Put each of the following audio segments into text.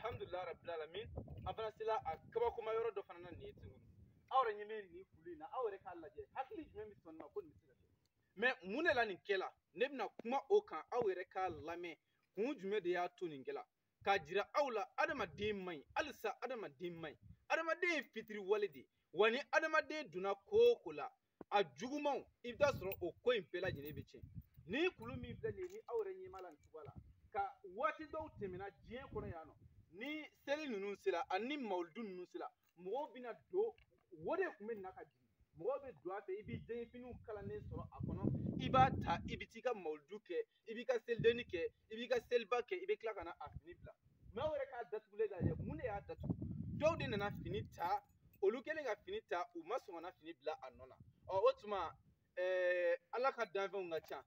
alhamdulillah rabbil alamin abana sila akaba kuma yoro do fana ni tingu awre nyeme ni kulina awre ka laje hakili jumɛn bi sonna ko ni sila mais mun la nin kɛla ne bɛna kuma o kan aw yɛrɛ ka lamɛn kun jumɛn de y'a to nin kɛla k'a jira aw la adamaden man ɲi halisa adamaden man ɲi adamaden ye fitiri wale de wa ni adamaden donna ko o ko la a jugumanw i bɛ taa sɔrɔ o ko in bɛɛ lajɛlen bɛ tiɲɛ ni kulu min filɛ nin ye ni aw yɛrɛ ɲɛ b'a la nin cogoya la ka waati dɔw tɛmɛna diɲɛ kɔnɔ yan nɔ ni seli ninnu sera ani mawuludu ninnu sera mɔgɔw bɛna don o de tun bɛ na ka jigin mɔgɔw bɛ don a fɛ i b'i jɛɲɛfiniw kalannen sɔrɔ a kɔnɔ i b'a ta i bɛ t'i ka mawuludu kɛ i b'i ka selidenni kɛ i b'i ka seliba kɛ i bɛ tila ka na a fini bila mɛ aw yɛrɛ k'a datugulen lajɛ mun de y'a datugu dɔw de nana fini ta olu kɛlen ka fini ta u ma sɔn ka na fini bila a nɔ na o tuma ala ka danfɛnw ka ca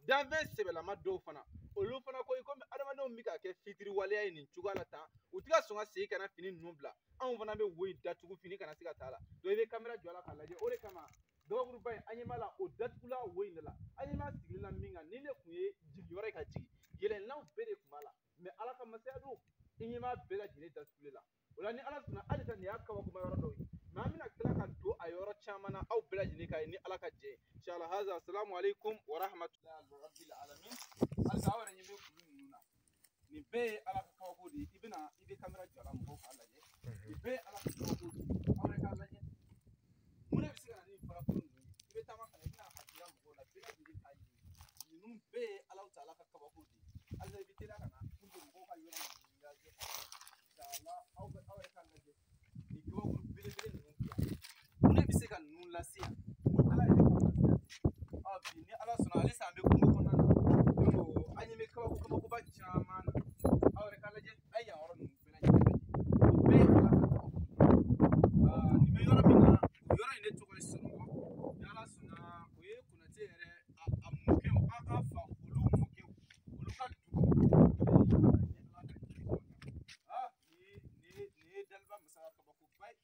danfɛn sɛbɛlama dɔw fana olu fana ko komi adamadenw bɛ ka kɛ fitiri waleya ye nin cogoya la tan u tɛ ka sɔn ka segin ka na fini ninnu bila anw fana bɛ wo in datugu fini kana se ka taa la donc i bɛ kamera jɔ a la k'a lajɛ o de kama gabakuruba in an ɲɛ b'a la o datugula wo in de la an ɲɛ b'a sigilen min kan ni ne tun ye jigiyɔrɔ ye ka jigin yɛlɛnnaw bɛɛ de tun b'a la mais ala ka masaya don i ɲɛ b'a bɛɛ lajɛlen datugulen la o la ni ala sɔnna halisa nin y'a kabakoma yɔrɔ dɔw ye mais an bɛna tila ka don a yɔrɔ caman na aw bɛɛ lajɛlen ka ye ni ala ka jɛ ye inshallah haza assalamu alaikum wa rahmatullahi rabbil alamin halisa aw yɛrɛ ɲɛ bɛ kulu ninnu na nin bɛɛ ye ala ka kabako de ye i bɛ kamera jɔ a la mɔgɔw k'a lajɛ nin bɛɛ ye ala ka kabako de ye aw yɛrɛ k'a lajɛ mun de bɛ se ka na ni farakolo ninnu ye i bɛ taama fana i bɛna a jira mɔgɔw la bɛɛ lajɛlen k'a ye ninnu bɛɛ ye ala ta ala ka kabako de ye halisa i bɛ teliya ka na pour que mɔgɔw ka yɔrɔ ninnu lajɛ inshallah aw yɛrɛ k'a lajɛ nin kabakuru belebele ninnu bila mun de bɛ se ka ninnu lase yan ni ala yɛrɛ ka lase bi ni ala sɔnna halisa an bɛ kungo kɔnɔna na donc an ɲɛ bɛ kabakoba caman na aw yɛrɛ k'a lajɛ a ye yan yɔrɔ ninnu bɛɛ lajɛlen lajɛ nin bɛɛ ye ala ka kabako de ye nin bɛ yɔrɔ min na yɔrɔ in de tɔgɔ ye Sɔrɔngɔ ni ala sɔnna o ye Konate yɛrɛ a mɔkɛw an ka fa olu mɔkɛw olu ka dugu nin ye Daliba Masa ka kabakoba ye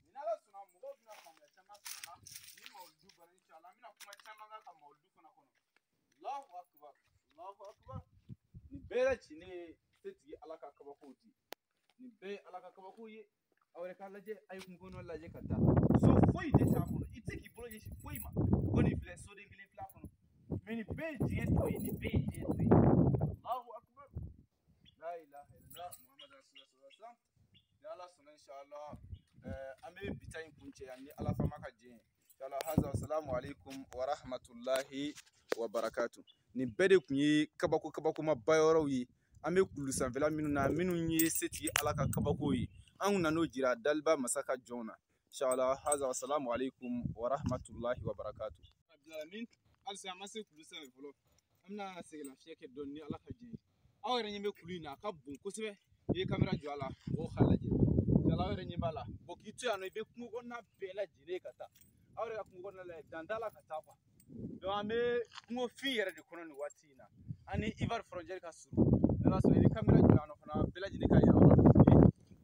ni ala sɔnna mɔgɔw bɛna faamuya caman sɔrɔ a la ni mawuludu bɔra inshallah an bɛna kuma caman kan ka mawuludu fana kɔnɔ Allahu akbar Allahu akbar nin bɛɛ lajɛlen ye setigi ala ka kabakow di nin bɛɛ ye ala ka kabakow ye aw yɛrɛ k'a lajɛ a ye kungo kɔnɔ lajɛ ka taa so foyi tɛ t'a kɔnɔ i tɛ k'i bolo ɲɛsin foyi ma ko nin filɛ soden kelen fila kɔnɔ mais nin bɛɛ ye diɲɛ to ye nin bɛɛ ye diɲɛ to ye Allahu akbar la ilaha illallah muhammadu rasulullah ni ala sɔnna inshallah an bɛ bi ta in kuncɛ yan ni ala fama ka jɛ ye inshallah haza assalamu alaikum wa rahmatullahi wa barakatuh nin bɛɛ de tun ye kabakoma ba yɔrɔw ye an bɛ kulu sanfɛla minnu na minnu ye setigi ala ka kabako ye an kun nan'o jira Daliba Masa ka jɔnw na inshallah haza assalamu alaikum wa rahmatullahi wa barakatuh abdulamin halisa an ma se kulu sanfɛ fɔlɔ an bɛna segin lafiya kɛ dɔɔni ni ala ka jɛ ye aw yɛrɛ ɲɛ bɛ kulu in na a ka bon kosɛbɛ i ye kamera jɔ a la mɔgɔw k'a lajɛ inshallah aw yɛrɛ ɲɛ b'a la bon k'i to yan nɔ i bɛ kungo kɔnɔna bɛɛ lajɛlen ka taa aw yɛrɛ ka kungo kɔnɔna lajɛ dan t'a la ka taa quoi donc an bɛ kungofin yɛrɛ de kɔnɔ nin waati in na an ni Ivoire frontière ka surun n'ala sɔnna i ni kamera jɔ yan nɔ fana bɛɛ lajɛlen ka yira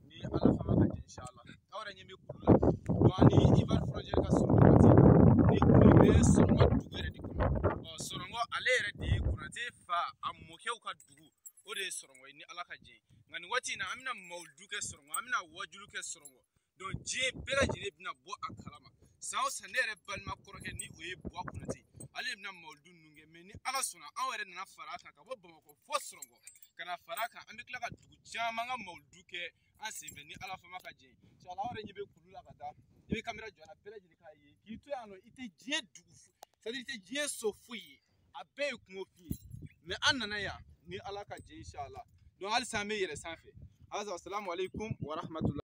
ni ala fama ka jɛ inshallah aw yɛrɛ ɲɛ bɛ kulu la donc an ni Ivoire frontière ka surun nin waati in na ni kulu bɛ Sɔrɔngɔ dugu yɛrɛ de kɔnɔ Sɔrɔngɔ ale yɛrɛ de ye Konate fa a mɔkɛw ka dugu o de ye Sɔrɔngɔ ye ni ala ka jɛ nka nin waati in na an bɛna mawuludu kɛ Sɔrɔngɔ an bɛna wajulu kɛ Sɔrɔngɔ donc diɲɛ bɛɛ lajɛlen bɛna bɔ a kalama san o san ne yɛrɛ balima kɔrɔkɛ ni o ye Buwa Konate ale bɛna mawuludu ninnu kɛ mais ni ala sɔnna anw yɛrɛ nana fara a kan ka bɔ Bamakɔ fo Sɔrɔngɔ ka na fara a kan an bɛ tila ka dugu caman ka mawuludu kɛ an senfɛ ni ala fama ka jɛ inshallah aw yɛrɛ ɲɛ bɛ kulu la ka taa i bɛ kamera jɔ a la bɛɛ lajɛlen k'a ye k'i to yan nɔ i tɛ diɲɛ dugu c'est-à-dire i tɛ diɲɛ so foyi ye a bɛɛ ye kungofin ye mais an nana yan ni ala ka jɛ inshallah donc halisa an bɛ yɛlɛn sanfɛ assalamu alaikum wa rahmatullahi